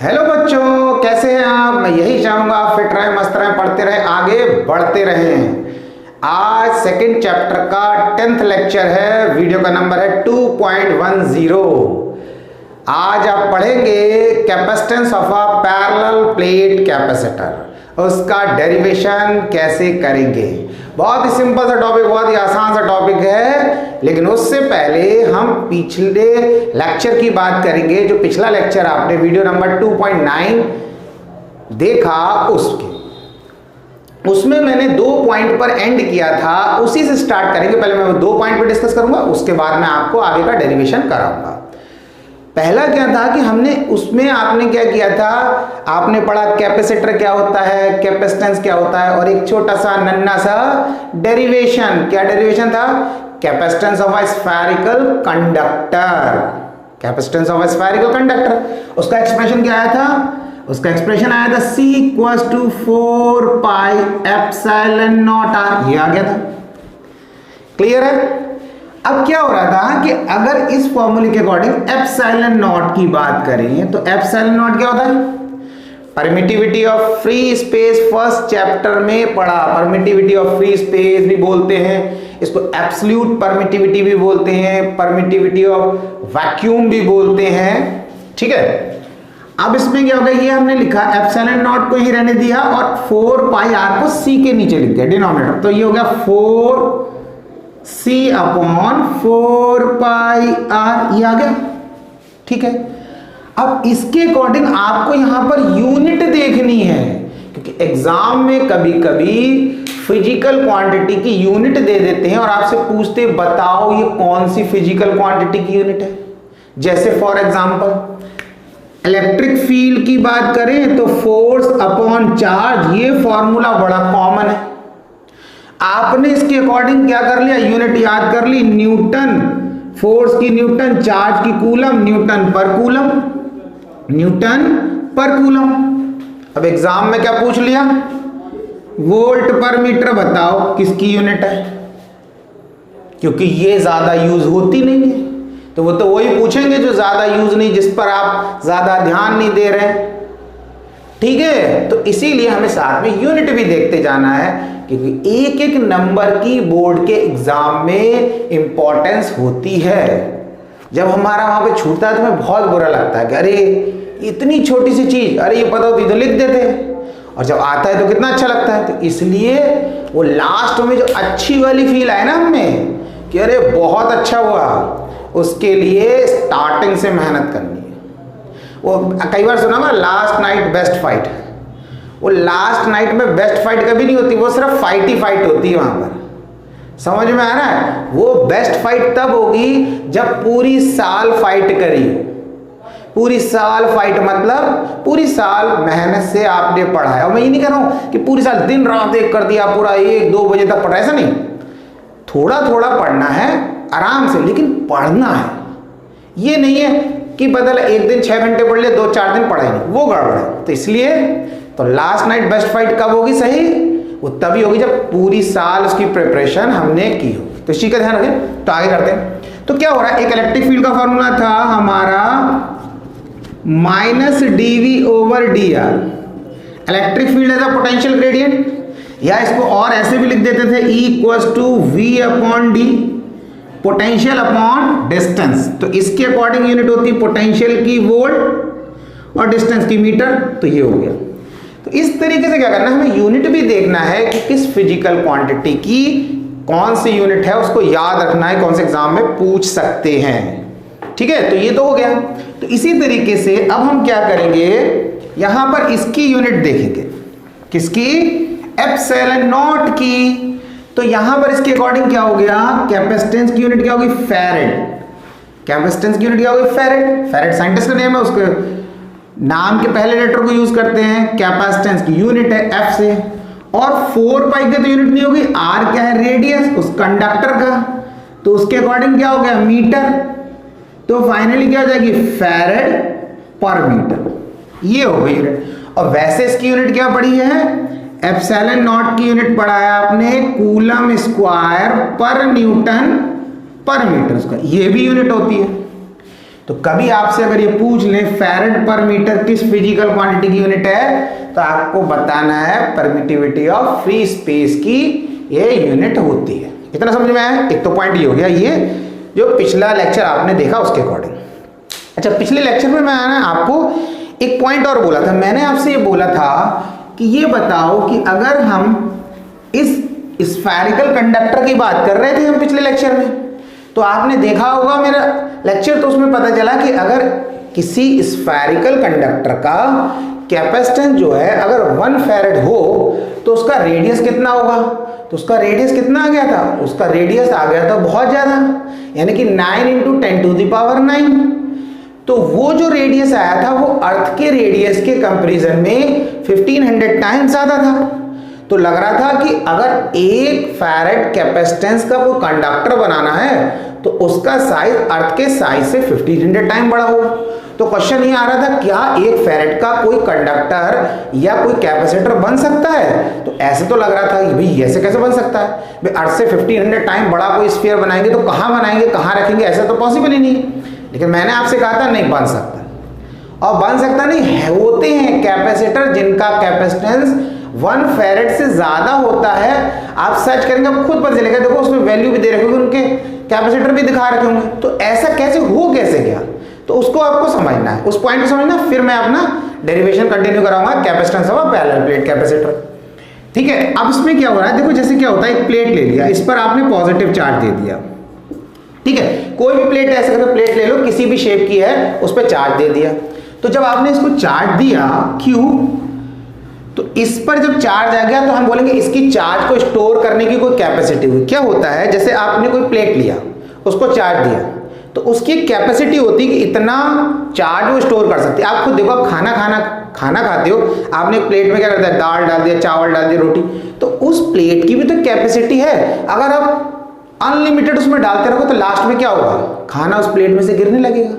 Hello बच्चों, कैसे हैं आप। मैं यही चाहूंगा आप फिट रहे, मस्त रहे, पढ़ते रहे, आगे बढ़ते रहें। आज सेकंड चैप्टर का 10th लेक्चर है। वीडियो का नंबर है 2.10। आज आप पढ़ेंगे capacitance of a parallel plate capacitor, उसका डेरिवेशन कैसे करेंगे। बहुत ही सिंपल सा टॉपिक, बहुत ही आसान सा टॉपिक है, लेकिन उससे पहले हम पिछले लेक्चर की बात करेंगे। जो पिछला लेक्चर आपने वीडियो नंबर 2.9 देखा, उसमें मैंने 2 पॉइंट पर एंड किया था, उसी से स्टार्ट करेंगे। पहले मैं 2 पॉइंट पर डिस्कस करूंगा, उसके बाद मैं आपको आगे का डेरिवेशन कराऊंगा। पहला क्या था कि हमने उसमें आपने क्या किया था, आपने पढ़ा कैपेसिटर क्या होता है, कैपेसिटेंस क्या होता है, और एक छोटा सा नन्ना सा डेरिवेशन। क्या डेरिवेशन था? Capacitance of a spherical conductor. Capacitance of a spherical conductor, उसका एक्सप्रेशन क्या आया था? उसका एक्सप्रेशन आया था C = 4 pi epsilon not r। ये आ गया था। क्लियर है? अब क्या हो रहा था कि अगर इस फॉर्मूले के अकॉर्डिंग एप्सिलॉन नॉट की बात करें तो एप्सिलॉन नॉट क्या होता है? Permittivity of free space. First chapter में पढ़ा, परमिटिविटी ऑफ फ्री स्पेस भी बोलते हैं इसको, एब्सोल्यूट परमिटिविटी भी बोलते हैं, परमिटिविटी ऑफ वैक्यूम भी बोलते हैं। ठीक है, अब इसमें क्या होगा, ये हमने लिखा एप्सिलॉन नॉट को ही रहने दिया और 4 पाई r को c के नीचे लिख दिया डिनोमिनेटर, तो ये हो गया 4c/4 पाई r। ये आ गया। ठीक है, अब इसके अकॉर्डिंग आपको यहां पर यूनिट देखनी है, क्योंकि एग्जाम में कभी कभी फिजिकल क्वांटिटी की यूनिट दे देते हैं और आपसे पूछते बताओ ये कौन सी फिजिकल क्वांटिटी की यूनिट है। जैसे फॉर एग्जांपल इलेक्ट्रिक फील्ड की बात करें तो फोर्स अपॉन चार्ज, ये फॉर्मूला बड़ा कॉमन है। आपने इसके अकॉर्डिंग क्या कर लिया, यूनिट याद कर ली, न्यूटन। फोर्स की न्यूटन, चार्ज की कूलम, न्यूटन पर कूलम, न्यूटन पर कूलम। अब एग्जाम में क्या पूछ लिया, वोल्ट पर मीटर, बताओ किसकी यूनिट है, क्योंकि ये ज्यादा यूज होती नहीं है, तो वो तो वही पूछेंगे जो ज्यादा यूज नहीं, जिस पर आप ज्यादा ध्यान नहीं दे रहे। ठीक है, तो इसीलिए हमें साथ में यूनिट भी देखते जाना है, क्योंकि एक एक नंबर की बोर्ड के एग्जाम में इंपॉर्टेंस होती है। जब हमारा वहां पे छूटता है तो हमें बहुत बुरा लगता है कि अरे इतनी छोटी सी चीज, अरे ये पता होती तो लिख देते, और जब आता है तो कितना अच्छा लगता है। तो इसलिए वो लास्ट में जो अच्छी वाली फील आए ना हमें कि अरे बहुत अच्छा हुआ, उसके लिए स्टार्टिंग से मेहनत करनी है। वो कई बार सुना ना, लास्ट नाइट बेस्ट फाइट। वो लास्ट नाइट में बेस्ट फाइट कभी नहीं होती, वो सिर्फ फाइट ही फाइट होती है वहां पर। समझ में आ रहा है? वो बेस्ट फाइट तब होगी जब पूरी साल फाइट करी। पूरी साल फाइट मतलब पूरी साल मेहनत से आपने पढ़ा है। और मैं ये नहीं कह रहा हूं कि पूरी साल दिन रात एक कर दिया, पूरा 1-2 बजे तक पढ़ा, ऐसा नहीं। थोड़ा थोड़ा पढ़ना है आराम से, लेकिन पढ़ना है। ये नहीं है कि बदल एक दिन 6 घंटे पढ़ लिया, 2-4 दिन पढ़ा ही नहीं, वो गड़बड़ है। तो इसलिए तो लास्ट नाइट बेस्ट फाइट कब होगी सही? वो तभी होगी जब पूरी साल उसकी प्रिपरेशन हमने की हो। तो इसी का ध्यान रखें। तो आगे करते हैं। तो क्या हो रहा है, एक इलेक्ट्रिक फील्ड का फॉर्मूला था हमारा -dV/dr। इलेक्ट्रिक फील्ड है पोटेंशियल ग्रेडियंट, या इसको और ऐसे भी लिख देते थे E = V/d, potential upon distance. तो इसके अकॉर्डिंग यूनिट होती पोटेंशियल की वोल्ट और डिस्टेंस की मीटर। तो ये हो गया। तो इस तरीके से क्या करना है, हमें यूनिट भी देखना है कि किस फिजिकल क्वांटिटी की कौन सी यूनिट है, उसको याद रखना है, कौन से एग्जाम में पूछ सकते हैं। ठीक है, तो ये तो हो गया। तो इसी तरीके से अब हम क्या करेंगे, यहां पर इसकी यूनिट देखेंगे, किसकी? एप्सिलॉन नॉट की। तो यहां पर इसके अकॉर्डिंग क्या हो गया, कैपेसिटेंस की यूनिट क्या होगी? फैरेड। कैपेसिटेंस की यूनिट क्या होगी? फैरेड। फैरेड साइंटिस्ट का नेम है, उसके नाम के पहले लेटर को यूज करते हैं। कैपेसिटेंस की यूनिट है F से, और 4 पाई की तो यूनिट नहीं होगी, R क्या है? रेडियस उस कंडक्टर का, तो उसके अकॉर्डिंग क्या हो गया? मीटर। तो फाइनली क्या हो जाएगी? फैरेड पर मीटर। ये हो गई यूनिट। और वैसे इसकी यूनिट क्या पढ़ी है? एप्सिलॉन नॉट की यूनिट पढ़ा है आपने कूलम स्क्वायर पर न्यूटन पर मीटर, उसका ये भी यूनिट होती है। तो कभी आपसे अगर ये पूछ ले फैरेड पर मीटर किस फिजिकल क्वांटिटी की यूनिट है, तो आपको बताना है परमिटिविटी ऑफ फ्री स्पेस की ये यूनिट होती है। इतना समझ में आया? एक तो पॉइंट ये हो गया, ये जो पिछला लेक्चर आपने देखा उसके अकॉर्डिंग। अच्छा, पिछले लेक्चर में मैंने आपको एक पॉइंट और बोला था। मैंने आपसे ये बोला था कि ये बताओ कि अगर हम इस स्फेरिकल कंडक्टर की बात कर रहे थे हम पिछले लेक्चर में, तो आपने देखा होगा मेरा लेक्चर, तो उसमें पता चला कि अगर किसी स्फेरिकल कंडक्टर का कैपेसिटेंस जो है अगर 1 फैरेड हो तो उसका रेडियस कितना होगा? तो उसका रेडियस कितना आ गया था? उसका रेडियस आ गया था बहुत ज्यादा, यानी कि 9 × 10⁹। तो वो जो रेडियस आया था वो अर्थ के रेडियस के कंपैरिजन में 1500 टाइम्स ज्यादा था। तो लग रहा था कि अगर 1 फैरेड कैपेसिटेंस का वो कंडक्टर बनाना है तो उसका साइज अर्थ के साइज से 1500 टाइम बड़ा हो। तो क्वेश्चन ये आ रहा था, क्या 1 फैरेड का कोई कंडक्टर या कोई कैपेसिटर बन सकता है? तो ऐसे तो लग रहा था कि भाई ऐसे कैसे बन सकता है, भाई अर्थ से 1500 टाइम बड़ा कोई स्फीयर बनाएंगे तो कहाँ बनाएंगे, कहाँ रखेंगे, ऐसा तो पॉसिबल ही नहीं है। लेकिन मैंने आपसे कहा था नहीं बन सकता, और बन सकता नहीं है, होते हैं कैपेसिटर जिनका कैपेसिटेंस 1 फैरेड से ज्यादा होता है। आप सर्च करेंगे आप खुद पता चलेगा, देखो उसमें वैल्यू भी दे रखे होंगे, उनके कैपेसिटर भी दिखा रखे होंगे। तो ऐसा कैसे हो कैसे गया, तो उसको आपको समझना है, उस पॉइंट को समझना, फिर मैं अपना डेरिवेशन कंटिन्यू कराऊंगा capacitance of parallel plate capacitor. ठीक है, अब इसमें क्या हो रहा है, देखो जैसे क्या होता है, एक प्लेट ले लिया, इस पर आपने पॉजिटिव चार्ज दे दिया। ठीक है, कोई भी प्लेट ऐसे करके प्लेट ले लो, किसी भी शेप की है, उस पर चार्ज दे दिया। तो जब आपने इसको चार्ज दिया Q, तो इस पर जब चार्ज आ गया तो हम बोलेंगे इसकी चार्ज को स्टोर करने की कोई कैपेसिटी हुई। क्या होता है, जैसे आपने कोई प्लेट लिया, उसको चार्ज दिया, तो उसकी कैपेसिटी होती है कि इतना चार्ज वो स्टोर कर सकती है। आप खुद देखो, आप खाना खाते हो, आपने एक प्लेट में क्या करता है, दाल डाल दिया, चावल डाल दिया, रोटी, तो उस प्लेट की भी तो कैपेसिटी है। अगर आप अनलिमिटेड उसमें डालते रहो तो लास्ट में क्या होगा, खाना उस प्लेट में से गिरने लगेगा।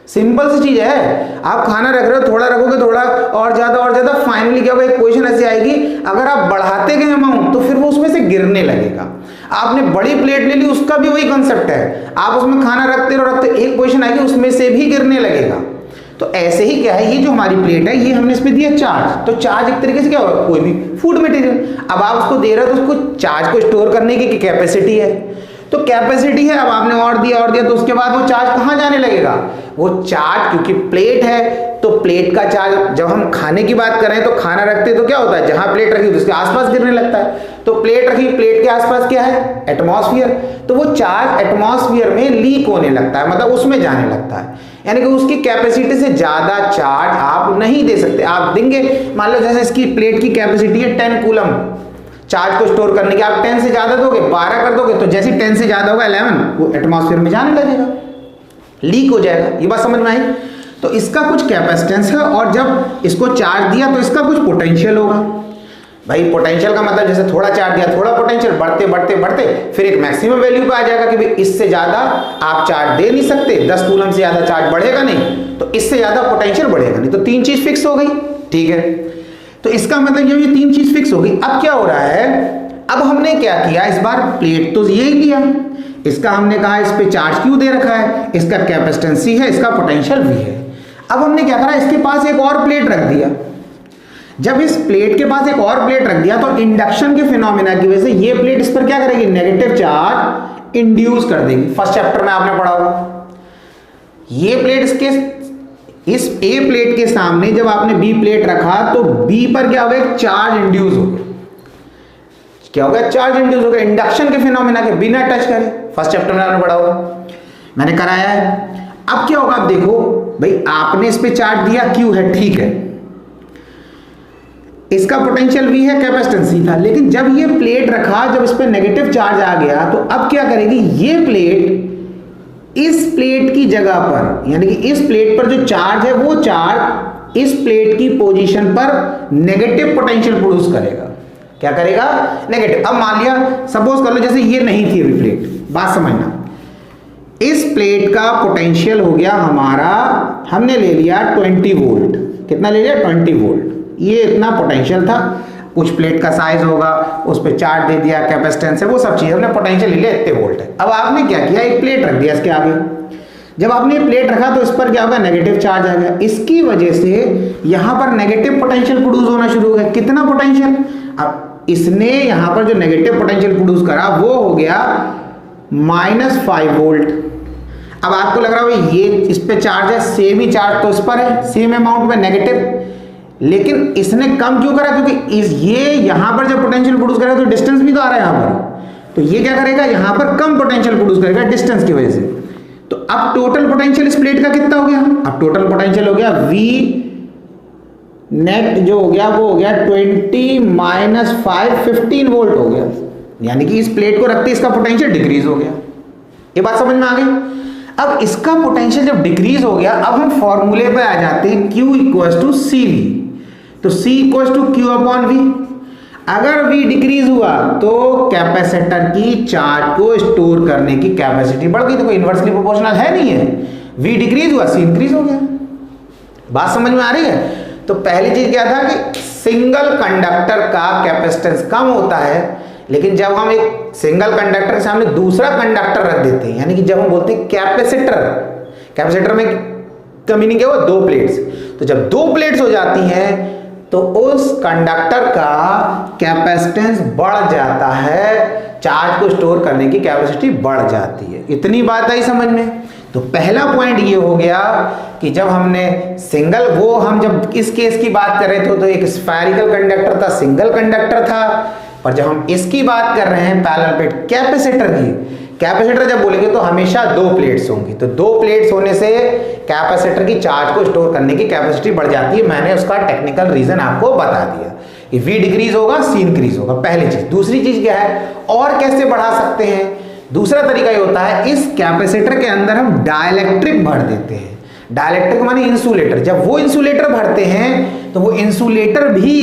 सिंपल सी चीज है, आप खाना रख रहे हो, थोड़ा रखोगे, थोड़ा और ज्यादा, फाइनली क्या होगा, एक पोजीशन ऐसी आएगी, अगर आप बढ़ाते गए अमाउंट तो फिर वो उसमें से गिरने लगेगा। आपने बड़ी प्लेट ले ली, उसका भी वही कंसेप्ट है, आप उसमें खाना रखते रहो, एक पोजीशन आएगी, उसमें से भी गिरने लगेगा। तो ऐसे ही क्या है, ये जो हमारी प्लेट है, ये हमने इसमें दिया चार्ज, तो चार्ज एक तरीके से क्या होगा, कोई भी फूड मटेरियल, अब आप उसको दे रहे हो तो उसको चार्ज को स्टोर करने की कैपेसिटी है, तो कैपेसिटी है। अब आपने और दिया तो उसके बाद वो चार्ज कहाँ जाने लगेगा, वो चार्ज, क्योंकि प्लेट है तो प्लेट का चार्ज, जब हम खाने की बात करें तो खाना रखते तो क्या होता है, जहां प्लेट रखी तो उसके आसपास गिरने लगता है। तो प्लेट रखी, प्लेट के आसपास क्या है, एटमॉस्फेयर, तो वो चार्ज एटमॉस्फेयर में लीक होने लगता है, मतलब उसमें जाने लगता है, यानी कि उसकी कैपेसिटी से ज्यादा चार्ज आप नहीं दे सकते। आप देंगे, मान लो जैसे इसकी प्लेट की कैपेसिटी है 10 कूलम चार्ज को स्टोर करने की, आप 10 से ज्यादा दोगे, 12 कर दोगे, तो जैसे 10 से ज्यादा होगा 11, वो एटमॉस्फेयर में जाने लगेगा, लीक हो जाएगा। ये बात समझ में आई? तो इसका कुछ कैपेसिटेंस है, और जब इसको चार्ज दिया तो इसका कुछ पोटेंशियल होगा। भाई पोटेंशियल का मतलब जैसे थोड़ा चार्ज दिया, थोड़ा पोटेंशियल, बढ़ते फिर एक मैक्सिमम वैल्यू पे आ जाएगा कि भाई इससे ज्यादा आप चार्ज दे नहीं सकते, 10 कूलम से ज्यादा चार्ज बढ़ेगा नहीं, तो इससे ज्यादा पोटेंशियल बढ़ेगा नहीं, तो 3 चीज फिक्स हो गई। ठीक है, तो इसका मतलब ये 3 चीज फिक्स हो गई। अब क्या हो रहा है, अब हमने क्या किया, इस बार प्लेट तो यही लिया, इसका हमने कहा इस पे चार्ज क्यों दे रखा है, इसका कैपेसिटेंस C है, इसका पोटेंशियल V है। अब हमने क्या करा, इसके पास एक और प्लेट रख दिया। जब इस प्लेट के पास एक और प्लेट रख दिया तो इंडक्शन के फिनोमेना की वजह से ये प्लेट इस पर क्या करेगी, नेगेटिव चार्ज इंड्यूस कर देगी। फर्स्ट चैप्टर में आपने पढ़ा होगा, ये प्लेट इस A प्लेट के सामने जब आपने B प्लेट रखा तो B पर क्या होगा, एक चार्ज इंड्यूस हो गया। क्या होगा, चार्ज इंड्यूस हो गया इंडक्शन के फिनोमेना के बिना टच करे। फर्स्ट चैप्टर में आपने पढ़ा होगा, मैंने कराया है। अब क्या होगा, आप देखो भाई, आपने इस पे चार्ज दिया, Q है, ठीक है, इसका पोटेंशियल V है, कैपेसिटेंस C था, लेकिन जब ये प्लेट रखा, जब इस पे नेगेटिव चार्ज आ गया, तो अब क्या करेगी, ये प्लेट इस प्लेट की जगह पर, यानी कि इस प्लेट पर जो चार्ज है वो चार्ज इस प्लेट की पोजीशन पर नेगेटिव पोटेंशियल प्रोड्यूस करेगा। क्या करेगा, नेगेटिव। अब मान लिया, सपोज कर लो जैसे ये नहीं थी अभी प्लेट, बात समझना, इस प्लेट का पोटेंशियल हो गया हमारा, हमने ले लिया 20 वोल्ट, कितना ले लिया, 20 वोल्ट, ये इतना पोटेंशियल था, कुछ प्लेट का साइज होगा, उस पर चार्ज दे दिया, कैपेसिटेंस है, वो सब चीज हमने पोटेंशियल ले लिया, इतने वोल्ट है। अब आपने क्या किया, एक प्लेट रख दिया इसके आगे, जब आपने प्लेट रखा तो इस पर क्या होगा, नेगेटिव चार्ज आ गया, इसकी वजह से यहां पर नेगेटिव पोटेंशियल प्रोड्यूस होना शुरू हो गया। कितना पोटेंशियल, अब इसने यहां पर जो नेगेटिव पोटेंशियल प्रोड्यूस करा वो हो गया -5 वोल्ट। अब आपको लग रहा है ये इस पे चार्ज है, सेम ही चार्ज तो इस पर है, सेम अमाउंट में नेगेटिव, लेकिन इसने कम क्यों करा, क्योंकि ये यहां पर जब पोटेंशियल प्रोड्यूस करेगा तो डिस्टेंस भी तो आ रहा है यहां पर, तो ये क्या करेगा, यहां पर कम पोटेंशियल प्रोड्यूस करेगा डिस्टेंस की वजह से। तो अब टोटल पोटेंशियल इस प्लेट का कितना हो गया, अब टोटल पोटेंशियल हो गया V नेट जो हो गया वो हो गया 20 - 5 15 वोल्ट हो गया, यानी कि इस प्लेट को रखते इसका पोटेंशियल डिक्रीज हो गया। ये बात समझ में आ गई। अब इसका पोटेंशियल जब डिक्रीज हो गया, अब हम फॉर्मूले पे आ जाते हैं Q = CV, तो C = Q/V। अगर V डिक्रीज हुआ तो कैपेसिटर की चार्ज को स्टोर करने की कैपेसिटी बढ़ गई, तो कोई इन्वर्सली प्रोपोर्शनल है नहीं है, V डिक्रीज हुआ C इंक्रीज हो गया। बात समझ में आ रही है। तो पहली चीज क्या था कि सिंगल कंडक्टर का कैपेसिटेंस कम होता है, लेकिन जब हम एक सिंगल कंडक्टर के सामने दूसरा कंडक्टर रख देते हैं, यानी कि जब हम बोलते हैं कैपेसिटर, कैपेसिटर में का मीनिंग क्या हुआ, 2 प्लेट्स, तो जब 2 प्लेट्स हो जाती हैं तो उस कंडक्टर का कैपेसिटेंस बढ़ जाता है, चार्ज को स्टोर करने की कैपेसिटी बढ़ जाती है। इतनी बात आई समझ में। तो पहला पॉइंट ये हो गया कि जब हमने सिंगल, वो हम जब इस केस की बात कर रहे थे तो एक स्फेरिकल कंडक्टर था, सिंगल कंडक्टर था, पर जब हम इसकी बात कर रहे हैं पैरेलल प्लेट कैपेसिटर की, कैपेसिटर जब बोलेंगे तो हमेशा 2 प्लेट्स होंगी, तो 2 प्लेट्स होने से कैपेसिटर की चार्ज को स्टोर करने की कैपेसिटी बढ़ जाती है। मैंने उसका टेक्निकल रीजन आपको बता दिया, ये V डिक्रीज होगा C इंक्रीज होगा, पहली चीज। दूसरी चीज क्या है, और कैसे बढ़ा सकते हैं, दूसरा तरीका ये होता है, इस कैपेसिटर के अंदर हम डाइलेक्ट्रिक भर देते हैं। डाइलेक्ट्रिक माने इंसुलेटर, जब वो इंसुलेटर भरते हैं तो वो इंसुलेटर भी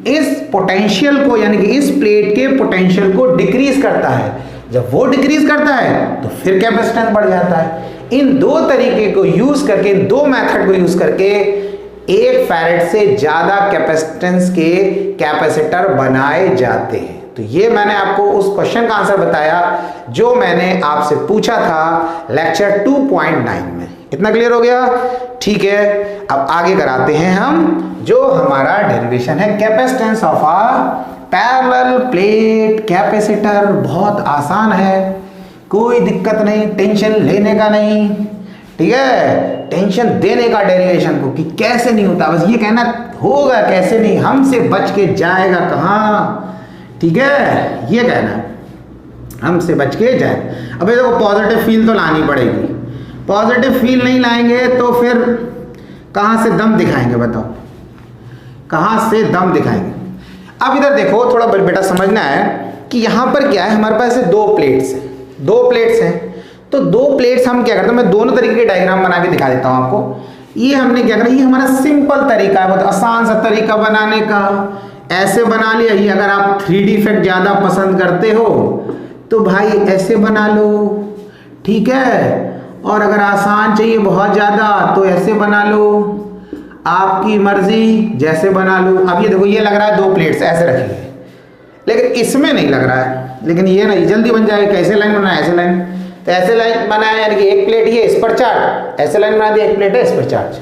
इस पोटेंशियल को, यानी कि इस प्लेट के पोटेंशियल को डिक्रीज करता है। जब वो डिक्रीज करता है तो फिर कैपेसिटेंस बढ़ जाता है। इन 2 तरीके को यूज करके, 2 मेथड को यूज करके 1 फैरेड से ज्यादा कैपेसिटेंस के कैपेसिटर बनाए जाते हैं। तो ये मैंने आपको उस क्वेश्चन का आंसर बताया जो मैंने आपसे पूछा था लेक्चर 2.9 में। इतना क्लियर हो गया, ठीक है। अब आगे कराते हैं हम जो हमारा डेरिवेशन है capacitance of a parallel plate capacitor. बहुत आसान है, कोई दिक्कत नहीं, टेंशन लेने का नहीं, ठीक है, टेंशन देने का डेरिवेशन को कि कैसे नहीं होता, बस ये कहना होगा कैसे नहीं, हमसे बच के जाएगा कहाँ, ठीक है, ये कहना हमसे बच के जाए। अबे देखो पॉजिटिव फील तो लानी पड़ेगी, पॉजिटिव फील नहीं लाएंगे तो फिर कहाँ से दम दिखाएंगे, बताओ कहाँ से दम दिखाएंगे। अब इधर देखो, थोड़ा बेटा समझना है कि यहाँ पर क्या है, हमारे पास 2 प्लेट्स हैं, 2 प्लेट्स हैं, तो 2 प्लेट्स हम क्या करते हैं, मैं दोनों तरीके के डायग्राम बना के दिखा देता हूँ आपको। ये हमने क्या करा, ये हमारा सिंपल तरीका है, बहुत आसान सा तरीका बनाने का, ऐसे बना लिया। ये अगर आप 3D इफेक्ट ज़्यादा पसंद करते हो तो भाई ऐसे बना लो, ठीक है, और अगर आसान चाहिए बहुत ज़्यादा तो ऐसे बना लो, आपकी मर्जी जैसे बना लो। अब ये देखो, ये लग रहा है 2 प्लेट्स ऐसे रखिए, लेकिन इसमें नहीं लग रहा है, लेकिन ये नहीं जल्दी बन जाएगा। कैसे लाइन बनाया, ऐसे लाइन, तो ऐसे लाइन बनाया, यानी कि 1 प्लेट ये इस पर चार्ज, ऐसे लाइन बना दिया, 1 प्लेट है इस पर चार्ज,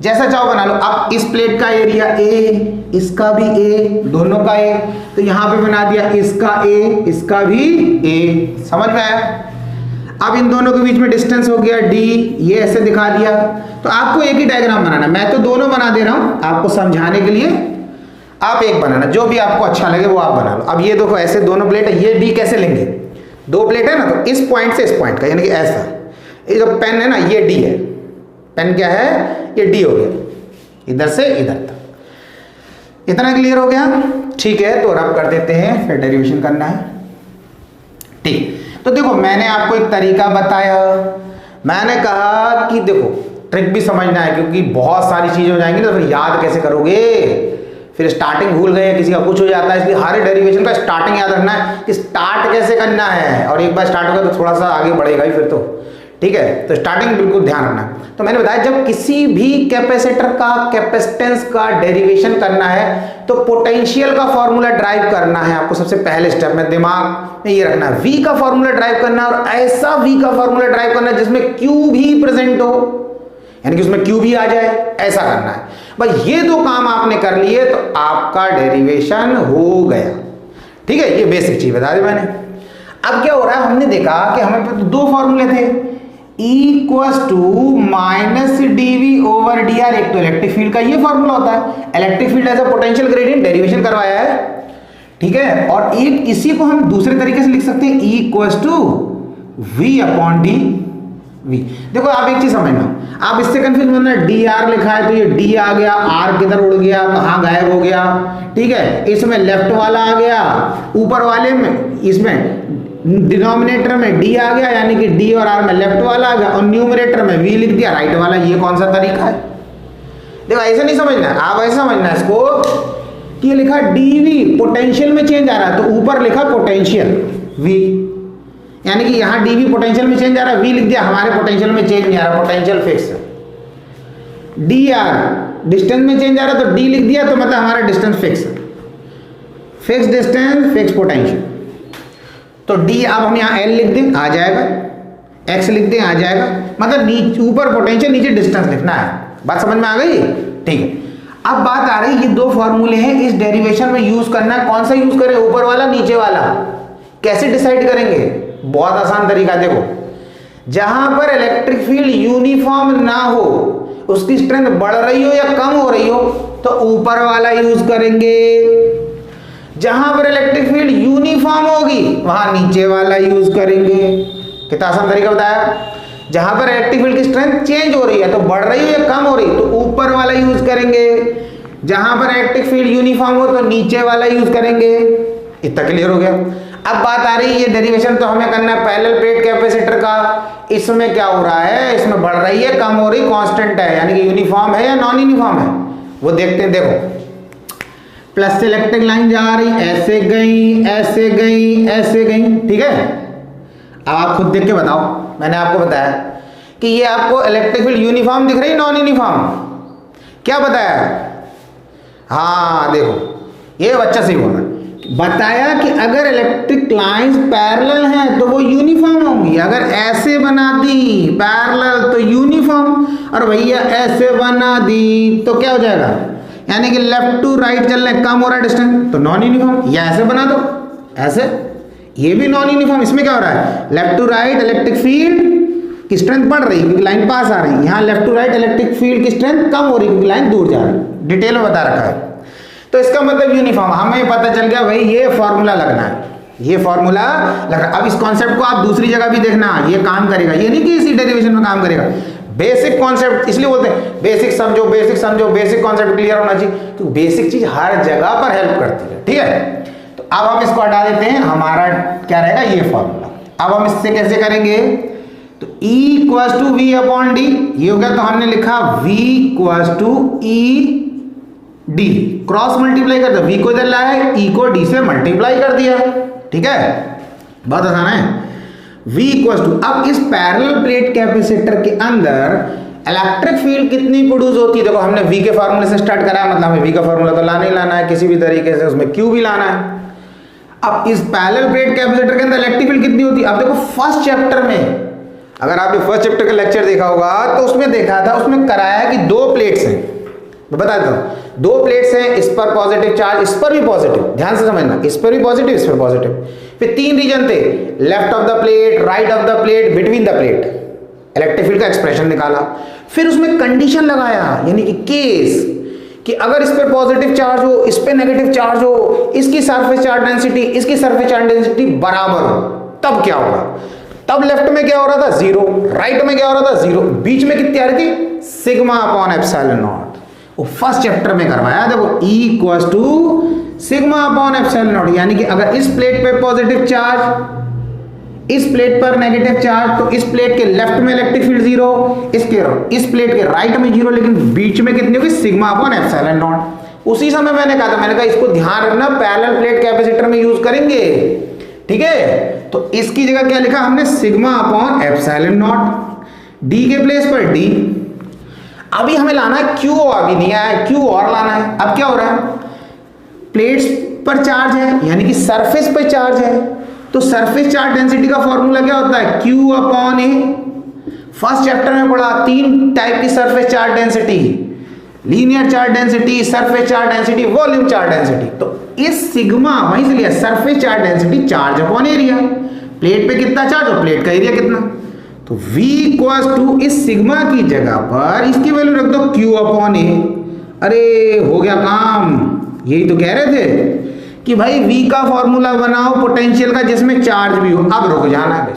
जैसा चाहो बना लो। अब इस प्लेट का एरिया A, इसका भी A, दोनों का A, तो यहां पे बना दिया इसका A, इसका भी A, समझ में आया। अब इन दोनों के बीच में डिस्टेंस हो गया D, ये ऐसे दिखा दिया। तो आपको एक ही डायग्राम बनाना, मैं तो दोनों बना दे रहा हूं आपको समझाने के लिए, आप एक बनाना, जो भी आपको अच्छा लगे वो आप बना लो। अब ये देखो ऐसे दोनों प्लेट है, ये D कैसे लेंगे, 2 प्लेट है ना, तो इस पॉइंट से इस पॉइंट का, यानी कि ऐसा, ये जो पेन है ना ये D है, पेन क्या है, ये D हो गया, इधर से इधर तक। इतना क्लियर हो गया, ठीक है। तो रब कर देते हैं, फिर डेरिवेशन करना है, ठीक। तो देखो मैंने आपको एक तरीका बताया, मैंने कहा कि देखो ट्रिक भी समझना है, क्योंकि बहुत सारी चीजें हो जाएंगी ना, तो फिर याद कैसे करोगे, फिर स्टार्टिंग भूल गए, किसी का कुछ हो जाता है, इसलिए हर डेरिवेशन का स्टार्टिंग याद रखना है कि स्टार्ट कैसे करना है, और एक बार स्टार्ट होगा तो थोड़ा सा आगे बढ़ेगा ही फिर तो, ठीक है, तो स्टार्टिंग बिल्कुल ध्यान रखना। तो मैंने बताया जब किसी भी कैपेसिटर का कैपेसिटेंस का डेरिवेशन करना है तो पोटेंशियल का फॉर्मूला ड्राइव करना है आपको। सबसे पहले स्टेप में दिमाग में ये रखना है, वी का फॉर्मूला ड्राइव करना है, और ऐसा वी का फॉर्मूला ड्राइव करना है जिसमें क्यू भी प्रेजेंट हो, यानी कि उसमें क्यू भी आ जाए, ऐसा करना है। भाई ये दो काम आपने कर लिए तो आपका डेरिवेशन हो गया। ठीक है, ये बेसिक चीज बता दी मैंने। अब क्या हो रहा है, हमने देखा कि हमें तो दो फॉर्मूले थे, equals to minus D V over D R, एक तो इलेक्ट्रिक फील्ड का ये फॉर्मूला होता है, electric field as a potential gradient, derivation करवाया है। ठीक है, और एक इसी को हम दूसरे तरीके से लिख सकते हैं, equals to V upon D V. देखो आप एक चीज समझना, आप इससे कंफ्यूज मत होना, डी आर लिखा है तो ये डी आ गया, आर किधर उड़ गया, कहां गायब हो गया। ठीक है, इसमें लेफ्ट वाला आ गया, ऊपर वाले में इसमें डिनोमिनेटर में डी आ गया, यानी कि डी और आर में लेफ्ट वाला आ गया, और न्यूमरेटर में वी लिख दिया राइट वाला। ये कौन सा तरीका है? देखो ऐसे नहीं समझना है, आप ऐसे समझना है इसको कि ये लिखा डीवी पोटेंशियल में चेंज आ रहा है, तो ऊपर लिखा पोटेंशियल वी, यानी कि यहां डीवी पोटेंशियल में चेंज आ रहा है, वी लिख दिया, हमारे पोटेंशियल में चेंज नहीं आ रहा, पोटेंशियल फिक्स है। डी आर डिस्टेंस में चेंज आ रहा है तो डी लिख दिया, तो मतलब हमारा डिस्टेंस फिक्स है, फिक्स डिस्टेंस फिक्स पोटेंशियल। तो डी अब हम यहाँ एल लिख दें आ जाएगा, एक्स लिख दें आ जाएगा, मतलब ऊपर पोटेंशियल नीचे डिस्टेंस लिखना है। बात समझ में आ गई? ठीक है, अब बात आ रही, ये दो फॉर्मूले हैं, इस डेरिवेशन में यूज करना है, कौन सा यूज करें, ऊपर वाला नीचे वाला? कैसे डिसाइड करेंगे? बहुत आसान तरीका, देखो जहां पर इलेक्ट्रिक फील्ड यूनिफॉर्म ना हो, उसकी स्ट्रेंथ बढ़ रही हो या कम हो रही हो, तो ऊपर वाला यूज करेंगे। जहां पर इलेक्ट्रिक फील्ड यूनिफॉर्म होगी वहां नीचे वाला यूज करेंगे। कितना आसान तरीका बताया। जहां पर इलेक्ट्रिक फील्ड की स्ट्रेंथ चेंज हो रही है, तो बढ़ रही है या कम हो रही है, तो ऊपर वाला यूज करेंगे। जहां पर इलेक्ट्रिक फील्ड यूनिफॉर्म हो तो नीचे वाला यूज करेंगे। इतना क्लियर हो गया। अब बात आ रही है, ये डेरिवेशन तो हमें करना है पैरेलल प्लेट कैपेसिटर का। इसमें क्या हो रहा है, इसमें बढ़ रही है कम हो रही, कांस्टेंट है, यानी कि यूनिफॉर्म है या नॉन यूनिफॉर्म है, वो देखते हैं। देखो प्लस से इलेक्ट्रिक लाइन जा रही, ऐसे गई ऐसे गई ऐसे गई, ठीक है। अब आप खुद देख के बताओ, मैंने आपको बताया कि ये आपको इलेक्ट्रिक फील्ड यूनिफॉर्म दिख रही है नॉन यूनिफॉर्म? क्या बताया? हाँ देखो, ये बच्चा सही बोल रहा है, बताया कि अगर इलेक्ट्रिक लाइंस पैरेलल हैं तो वो यूनिफॉर्म होंगी। अगर ऐसे बना दी पैरेलल तो यूनिफॉर्म, और भैया ऐसे बना दी तो क्या हो जाएगा, यानी कि लेफ्ट टू राइट चलने कम हो रहा है डिस्टेंस, तो नॉन यूनिफॉर्म। या ऐसे बना दो, ऐसे, ये भी नॉन यूनिफॉर्म। इसमें क्या हो रहा है, left to right electric field की स्ट्रेंथ बढ़ रही है क्योंकि लाइन पास आ रही है, यहाँ left to right electric field की स्ट्रेंथ कम हो रही है क्योंकि लाइन दूर जा रही है। डिटेल में बता रखा है, तो इसका मतलब यूनिफॉर्म। हमें पता चल गया भाई ये फॉर्मूला लगना है, ये फॉर्मूला लग रहा है। अब इस कॉन्सेप्ट को आप दूसरी जगह भी देखना, ये काम करेगा, ये नहीं कि इसी डेरिवेशन में काम करेगा। बेसिक कॉन्सेप्ट इसलिए बोलते हैं बेसिक समझो, बेसिक समझो, बेसिक कॉन्सेप्ट क्लियर होना चाहिए, क्योंकि बेसिक चीज हर जगह पर हेल्प करती है। ठीक है, तो अब हम इसको हटा देते हैं, हमारा क्या रहेगा ये फॉर्मूला। अब हम इससे कैसे करेंगे, तो E equals to V upon D, ये हो गया। तो हमने लिखा V equals to E D, cross multiply कर दिया, V को इधर लाया, E को D से मल्टीप्लाई कर दिया। ठीक है, बहुत आसान है। V इक्वल्स टू, अब इस पैरेलल प्लेट कैपेसिटर के अंदर इलेक्ट्रिक फील्ड कितनी प्रोड्यूस होती है। देखो हमने V के फार्मूले से स्टार्ट करा, मतलब हमें V का फार्मूला तो लाना ही लाना है, किसी भी तरीके से उसमें Q भी लाना है। अब इस पैरेलल प्लेट कैपेसिटर के अंदर इलेक्ट्रिक फील्ड कितनी होती है। अब देखो फर्स्ट चैप्टर में, अगर आपने फर्स्ट चैप्टर का लेक्चर देखा होगा तो उसमें देखा था, उसमें कराया कि दो प्लेट्स हैं। मैं बता देता हूं, दो प्लेट्स हैं, इस पर पॉजिटिव चार्ज, इस पर भी पॉजिटिव, ध्यान से समझना, इस पर भी पॉजिटिव, इस पर पॉजिटिव। फिर तीन रीजन थे, left of the plate, right of the plate, between the plate. Electric field का एक्सप्रेशन निकाला, फिर उसमें कंडीशन लगाया, यानी कि केस, कि अगर इस पर पॉजिटिव चार्ज हो, इस पर नेगेटिव चार्ज हो, इसकी सरफेस चार्ज डेंसिटी, इसकी सरफेस चार्ज डेंसिटी बराबर हो, तब क्या होगा। तब लेफ्ट में क्या हो रहा था, जीरो, राइट में क्या हो रहा था, जीरो, बीच में कितनी आ रही थी, सिग्मा अपॉन एप्सिलॉन नॉट। वो फर्स्ट चैप्टर में करवाया। देखो E equals to sigma upon epsilon naught, यानी कि अगर इस प्लेट पे पॉजिटिव चार्ज, इस प्लेट पर नेगेटिव चार्ज, तो इस प्लेट के लेफ्ट में इलेक्ट्रिक फील्ड जीरो, इस प्लेट के राइट में जीरो, लेकिन बीच में कितनी होगी, सिग्मा अपॉन एप्सिलॉन नॉट। उसी समय मैंने कहा था, मैंने कहा इसको ध्यान रखना, पैरेलल प्लेट कैपेसिटर में यूज करेंगे। ठीक है, तो इसकी जगह क्या लिखा हमने, sigma upon epsilon not. D के प्लेस पर डी। अभी हमें लाना है क्यू, अभी नहीं आया, क्यू और लाना है। अब क्या हो रहा है, प्लेट्स पर चार्ज है यानी कि सरफेस पर चार्ज है, तो सरफेस चार्ज डेंसिटी का फॉर्मूला क्या होता है, क्यू अपॉन ए। फर्स्ट चैप्टर में पढ़ा 3 टाइप की surface charge density, linear charge density, surface charge density, volume charge density. तो इस सिग्मा वहीं से लिया, surface charge density charge upon area, plate पे कितना चार्ज और प्लेट का एरिया कितना। तो V इक्वल्स टू इस सिग्मा की जगह पर इसकी वैल्यू रख दो Q अपॉन ए। अरे हो गया काम। यही तो कह रहे थे कि भाई V का फॉर्मूला बनाओ पोटेंशियल का जिसमें चार्ज भी हो। अब रुक जाना है,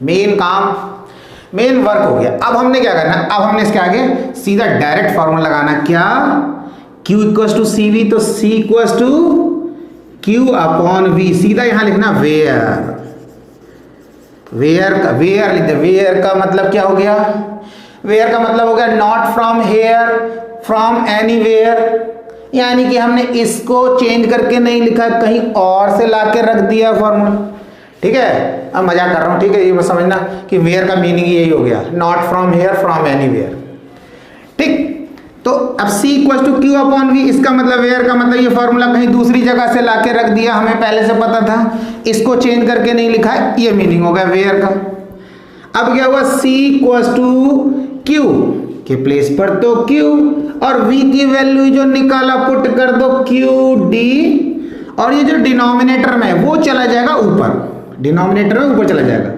मेन काम, मेन वर्क हो गया। अब हमने क्या करना, अब हमने इसके आगे सीधा डायरेक्ट फॉर्मूला लगाना। क्या, Q इक्वल्स टू CV, तो C equals to Q upon V। सीधा यहां लिखना वेयर, वेयर का वेयर लिख दे। वेयर का मतलब क्या हो गया, वेयर का मतलब हो गया not from here, from anywhere. यानी कि हमने इसको चेंज करके नहीं लिखा, कहीं और से लाके रख दिया फॉर्मूला। ठीक है, अब मजाक कर रहा हूं, ठीक है, ये मत समझना कि वेयर का मीनिंग यही हो गया, not from here, from anywhere. ठीक, तो अब C equal to Q upon V, इसका मतलब वेयर का मतलब ये फॉर्मूला कहीं दूसरी जगह से लाके रख दिया, हमें पहले से पता था, इसको चेंज करके नहीं लिखा है, ये मीनिंग हो गया वेयर का। अब क्या हुआ, C इक्वल टू Q के प्लेस पर तो Q और V की वैल्यू जो निकाला पुट कर दो QD, और ये जो डिनोमिनेटर में वो चला जाएगा ऊपर, डिनोमिनेटर में ऊपर चला जाएगा।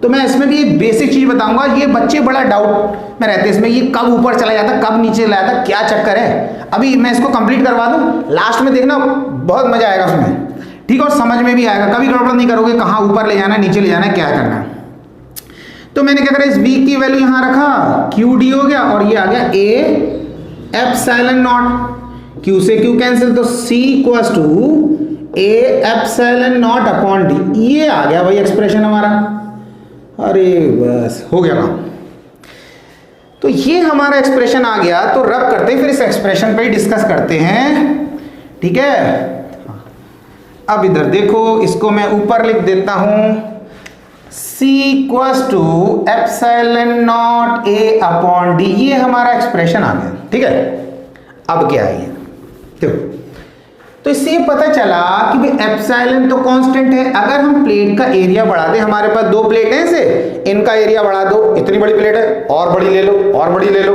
तो मैं इसमें भी एक बेसिक चीज बताऊंगा, ये बच्चे बड़ा डाउट में रहते हैं इसमें, ये कब ऊपर चला जाता, कब नीचे चला जाता, क्या चक्कर है। अभी मैं इसको कंप्लीट करवा दूं, लास्ट में देखना बहुत मजा आएगा उसमें, ठीक है, और समझ में भी आएगा, कभी गड़बड़ नहीं करोगे, कहाँ ऊपर ले जाना है, नीचे ले जाना है, क्या करना है। तो मैंने क्या करा, इस V की वैल्यू यहां रखा, QD हो गया, और ये आ गया A एप्सिलॉन नॉट, Q से Q कैंसिल, तो C equals to A epsilon naught upon D। ये आ गया वही एक्सप्रेशन हमारा। अरे बस हो गया काम। तो ये हमारा एक्सप्रेशन आ गया, तो रब करते हैं, फिर इस एक्सप्रेशन पे ही डिस्कस करते हैं, ठीक है। अब इधर देखो, इसको मैं ऊपर लिख देता हूं, C equals to epsilon naught A upon D। ये हमारा एक्सप्रेशन आ गया, ठीक है। अब क्या है, देखो, तो इससे ये पता चला कि भाई एप्सिलॉन तो कांस्टेंट है, अगर हम प्लेट का एरिया बढ़ा दें, हमारे पास 2 प्लेट हैं से, इनका एरिया बढ़ा दो, इतनी बड़ी प्लेट है, और बड़ी ले लो, और बड़ी ले लो,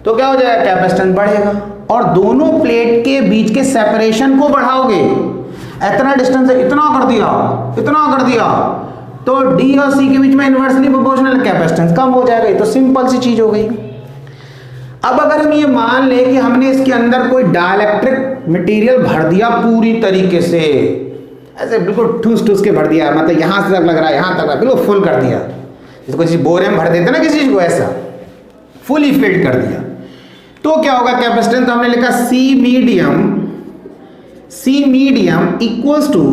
तो क्या हो जाएगा, कैपेसिटेंस बढ़ेगा। और दोनों प्लेट के बीच के सेपरेशन को बढ़ाओगे, इतना डिस्टेंस है, इतना कर दिया, इतना कर दिया, तो D और C के बीच में इनवर्सली प्रोपोर्शनल कैपेसिटेंस कम हो जाएगा। ये तो सिंपल सी चीज हो गई। अब अगर हम ये मान लें कि हमने इसके अंदर कोई डाइलेक्ट्रिक मटेरियल भर दिया पूरी तरीके से, ऐसे बिल्कुल ठूस ठूस के भर दिया, मतलब यहां से तक लग रहा है, यहां तक बिल्कुल फुल कर दिया, जिसको किसी बोरे में भर देते ना किसी चीज को, ऐसा फुली फिल्ड कर दिया, तो क्या होगा कैपेसिटेंस। तो हमने लिखा C medium equals to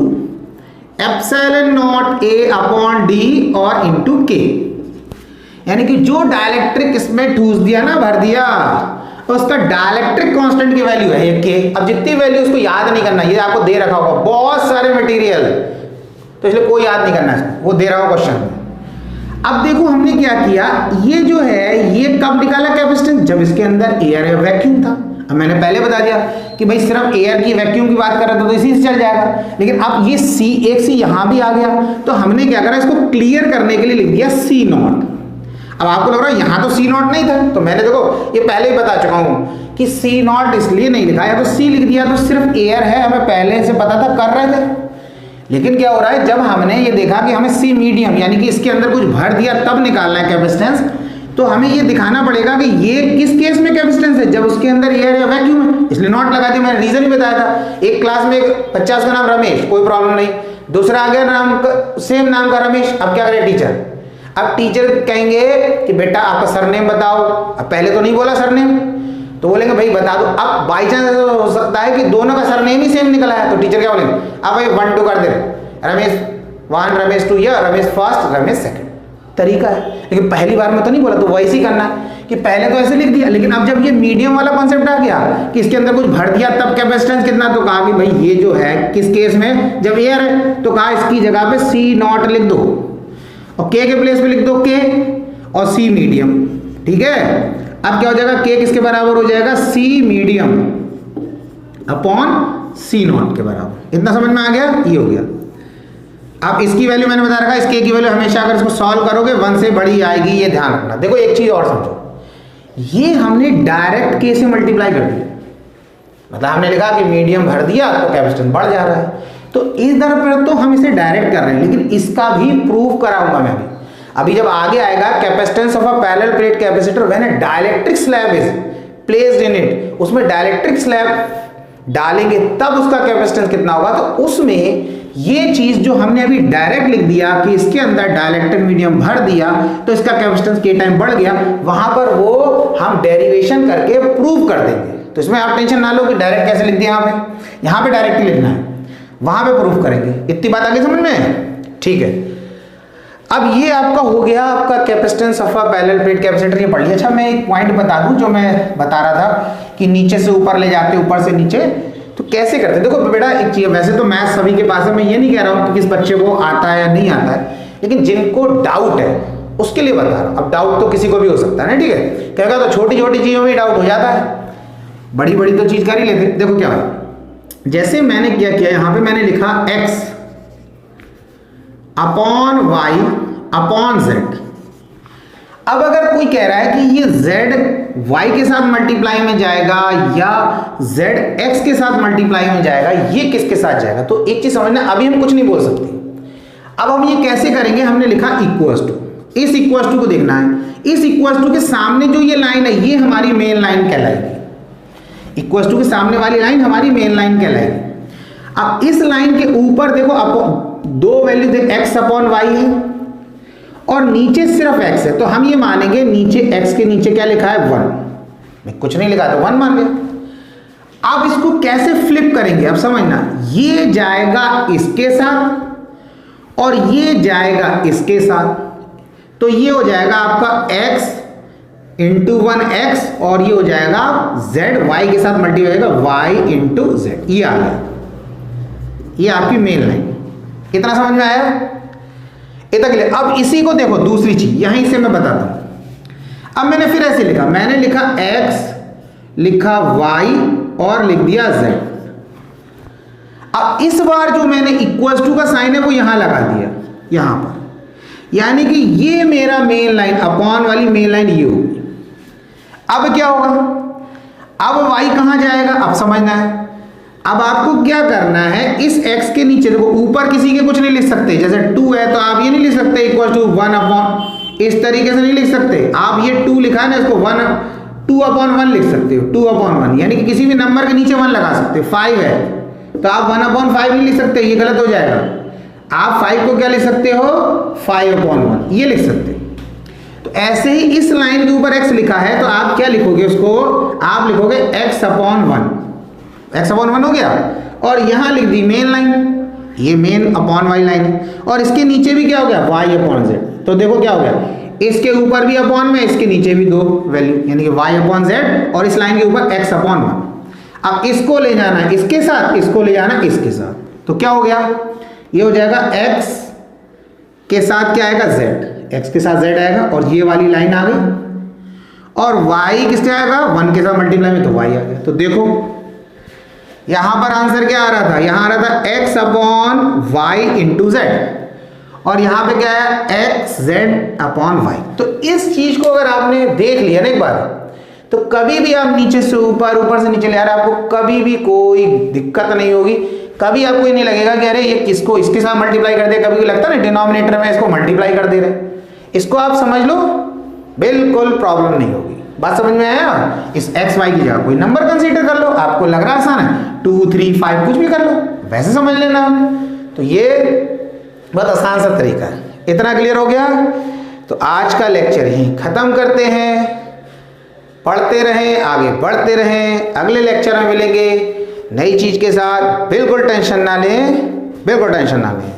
epsilon naught A upon D और इंटू K। यानी कि जो डाइलेक्ट्रिक इसमें ठूस दिया ना, भर दिया, तो उसका डाइलेक्ट्रिक कांस्टेंट की वैल्यू है ये K। अब जितनी वैल्यू उसको याद नहीं करना, ये आपको दे रखा होगा बहुत सारे मटेरियल, तो इसलिए कोई याद नहीं करना है, वो दे रहा होगा क्वेश्चन में। अब देखो हमने क्या किया, ये जो है ये कब निकाला कैपेसिटेंस, जब इसके अंदर एयर है, वैक्यूम था। अब मैंने पहले बता दिया कि भाई सिर्फ एयर की वैक्यूम की बात कर रहे थे तो इसी से चल जाएगा, लेकिन अब ये C, एक C यहां भी आ गया, तो हमने क्या करा, इसको क्लियर करने के लिए लिख दिया C नॉट। अब आपको लग रहा है यहां तो C नॉट नहीं था, तो मैंने देखो ये पहले ही बता चुका हूं कि C नॉट इसलिए नहीं लिखा, या तो C लिख दिया तो सिर्फ एयर है, हमें पहले से पता था, कर रहे थे। लेकिन क्या हो रहा है, जब हमने ये देखा कि हमें C मीडियम यानी कि इसके अंदर कुछ भर दिया तब निकालना है कैपेसिटेंस, तो हमें ये दिखाना पड़ेगा कि ये किस केस में कैपेसिटेंस है, जब उसके अंदर एयर या वैक्यूम है, इसलिए नॉट लगा दिया। मैंने रीजन ही बताया था, एक क्लास में बच्चा का नाम रमेश, कोई प्रॉब्लम नहीं, दूसरा आ गया नाम सेम नाम का रमेश, अब क्या करें टीचर, अब टीचर कहेंगे कि बेटा आपका सरनेम बताओ, अब पहले तो नहीं बोला सरनेम, तो बोलेंगे भाई बता दो। अब बाई चांस हो सकता है कि दोनों का सरनेम ही सेम निकला है, तो टीचर क्या बोलेंगे, अब भाई 1 2 कर दे, रमेश 1, रमेश 2, या रमेश फर्स्ट, रमेश सेकंड, तरीका है। लेकिन पहली बार में तो नहीं बोला, तो वैसे ही करना है कि पहले तो ऐसे लिख दिया, लेकिन अब जब ये मीडियम वाला कॉन्सेप्ट आ गया कि इसके अंदर कुछ भर दिया तब कैपेसिटेंस कितना, तो कहा कि भाई ये जो है किस केस में, जब एयर है, तो कहा इसकी जगह पे C नॉट लिख दो और K के प्लेस पे लिख दो K, और सी मीडियम, ठीक है। अब क्या हो जाएगा, के किसके बराबर हो जाएगा, सी मीडियम अपॉन सी नॉट के बराबर। इतना समझ में आ गया, ये हो गया। अब इसकी वैल्यू मैंने बता रखा, इस के की वैल्यू हमेशा अगर इसको सॉल्व करोगे 1 से बड़ी आएगी, ये ध्यान रखना। देखो एक चीज और समझो, ये हमने डायरेक्ट के से मल्टीप्लाई कर दिया, मतलब हमने लिखा कि मीडियम भर दिया तो कैपेसिटेंस बढ़ जा रहा है, तो इस दर पर तो हम इसे डायरेक्ट कर रहे हैं, लेकिन इसका भी प्रूफ कराऊंगा मैं अभी जब आगे आएगा। Capacitance of a parallel plate capacitor when a dielectric slab is placed in it, उसमें डाइलेक्ट्रिक स्लैब डालेंगे तब उसका कैपेसिटेंस कितना होगा। तो उसमें ये चीज जो हमने अभी डायरेक्ट लिख दिया कि इसके अंदर डाइलेक्ट्रिक मीडियम भर दिया तो इसका कैपेसिटेंस के टाइम बढ़ गया, वहां पर वो हम डेरिवेशन करके प्रूव कर देंगे। तो इसमें आप टेंशन ना लो कि डायरेक्ट कैसे लिख दिया, यहाँ पे डायरेक्ट ही लिखना है, वहां पे प्रूफ करेंगे। इतनी बात आगे समझ में, ठीक है। अब ये आपका हो गया आपका capacitance of a parallel plate capacitor, ये पढ़ लिया। अच्छा मैं एक पॉइंट बता दूं जो मैं बता रहा था कि नीचे से ऊपर ले जाते, ऊपर से नीचे, तो कैसे करते हैं। देखो बेटा एक चीज, वैसे तो मैथ सभी के पास है, मैं ये नहीं कह रहा हूं कि किस बच्चे को आता है या नहीं आता है, लेकिन जिनको डाउट है उसके लिए बता रहा हूं। अब डाउट तो किसी को भी हो सकता है ना, ठीक है। कहेगा तो छोटी छोटी चीजों में डाउट हो जाता है, बड़ी बड़ी तो चीज कर ही लेते। देखो क्या है, जैसे मैंने क्या किया, यहां पे मैंने लिखा x upon Y upon Z. अब अगर कोई कह रहा है कि ये z y के साथ मल्टीप्लाई में जाएगा या z x के साथ मल्टीप्लाई में जाएगा, ये किसके साथ जाएगा, तो एक चीज समझना, अभी हम कुछ नहीं बोल सकते। अब हम ये कैसे करेंगे, हमने लिखा इक्वल्स टू, इस इक्वल्स टू को देखना है। इस इक्वल्स टू के सामने जो ये लाइन है ये हमारी मेन लाइन कहलाएगी, इक्वल्स टू के सामने वाली लाइन हमारी मेन लाइन कहलाएगी। अब इस लाइन के ऊपर देखो दो वैल्यू देख, x अपॉन वाई है और नीचे सिर्फ x है, तो हम ये मानेंगे नीचे x के नीचे क्या लिखा है 1, मैं कुछ नहीं लिखा तो 1 मान लिया। अब इसको कैसे फ्लिप करेंगे, अब समझना, ये जाएगा इसके साथ और ये जाएगा इसके साथ, तो ये हो जाएगा आपका x इंटू 1x और ये हो जाएगा z y के साथ मल्टीप्लाई होगा y इंटू जेड, ये आ गया, ये आपकी मेन लाइन। कितना समझ में आया, इतना क्लियर। अब इसी को देखो, दूसरी चीज यहीं से मैं बताता हूं। अब मैंने फिर ऐसे लिखा, मैंने लिखा x, लिखा y और लिख दिया z। अब इस बार जो मैंने इक्वल्स टू का साइन है वो यहां लगा दिया, यहां पर, यानी कि ये मेरा मेन लाइन अपॉन वाली मेन लाइन ये होगी। अब क्या होगा, अब y कहां जाएगा, अब समझना है। अब आपको क्या करना है, इस x के नीचे देखो, ऊपर किसी के कुछ नहीं लिख सकते, जैसे 2 है तो आप ये नहीं लिख सकते इक्वल टू 1 अपॉन, इस तरीके से नहीं लिख सकते आप। ये 2 लिखा है ना, इसको 2 अपॉन 1 लिख सकते हो, 2 अपॉन 1, यानी कि किसी भी नंबर के नीचे 1 लगा सकते हो। 5 है तो आप 1 अपॉन 5 नहीं लिख सकते, ये गलत हो जाएगा। आप 5 को क्या लिख सकते हो, 5 अपॉन 1 ये लिख सकते हो। तो ऐसे ही इस लाइन के ऊपर x लिखा है तो आप क्या लिखोगे, उसको आप लिखोगे x अपॉन 1, x अपॉन 1 हो गया, और यहां लिख दी मेन लाइन, ये मेन अपॉन वाई लाइन है, और इसके नीचे भी क्या हो गया, y अपॉन z। तो देखो क्या हो गया, इसके ऊपर भी अपॉन में, इसके नीचे भी 2 वैल्यू, यानी कि y अपॉन z, और इस लाइन के ऊपर x अपॉन 1। अब इसको ले जाना है इसके साथ, इसको ले जाना इसके साथ, तो क्या हो गया, ये हो जाएगा x के साथ क्या आएगा z, x के साथ z आएगा, और ये वाली लाइन आ गई, और y किससे आएगा, 1 के साथ मल्टीप्लाई में, तो y आ गया। तो देखो यहां पर आंसर क्या आ रहा था, यहां आ रहा था x upon Y into Z, और यहां पे क्या है x z अपॉन वाई। तो इस चीज को अगर आपने देख लिया ना एक बार, तो कभी भी आप नीचे से ऊपर, ऊपर से नीचे ले आ रहे, आपको कभी भी कोई दिक्कत नहीं होगी। कभी आपको ये नहीं लगेगा कि अरे ये किसको इसके साथ मल्टीप्लाई कर दे, कभी भी लगता है ना डिनोमिनेटर में इसको मल्टीप्लाई कर दे रहे, इसको आप समझ लो बिल्कुल प्रॉब्लम नहीं होगी। बात समझ में आया, इस x y की जगह कोई नंबर कंसीडर कर लो, आपको लग रहा आसान है 2 3 5 कुछ भी कर लो, वैसे समझ लेना। तो ये बहुत आसान सा तरीका है। इतना क्लियर हो गया, तो आज का लेक्चर यहीं खत्म करते हैं। पढ़ते रहें, आगे बढ़ते रहें, अगले लेक्चर में मिलेंगे नई चीज के साथ। बिल्कुल टेंशन ना लें, बिल्कुल टेंशन ना लें।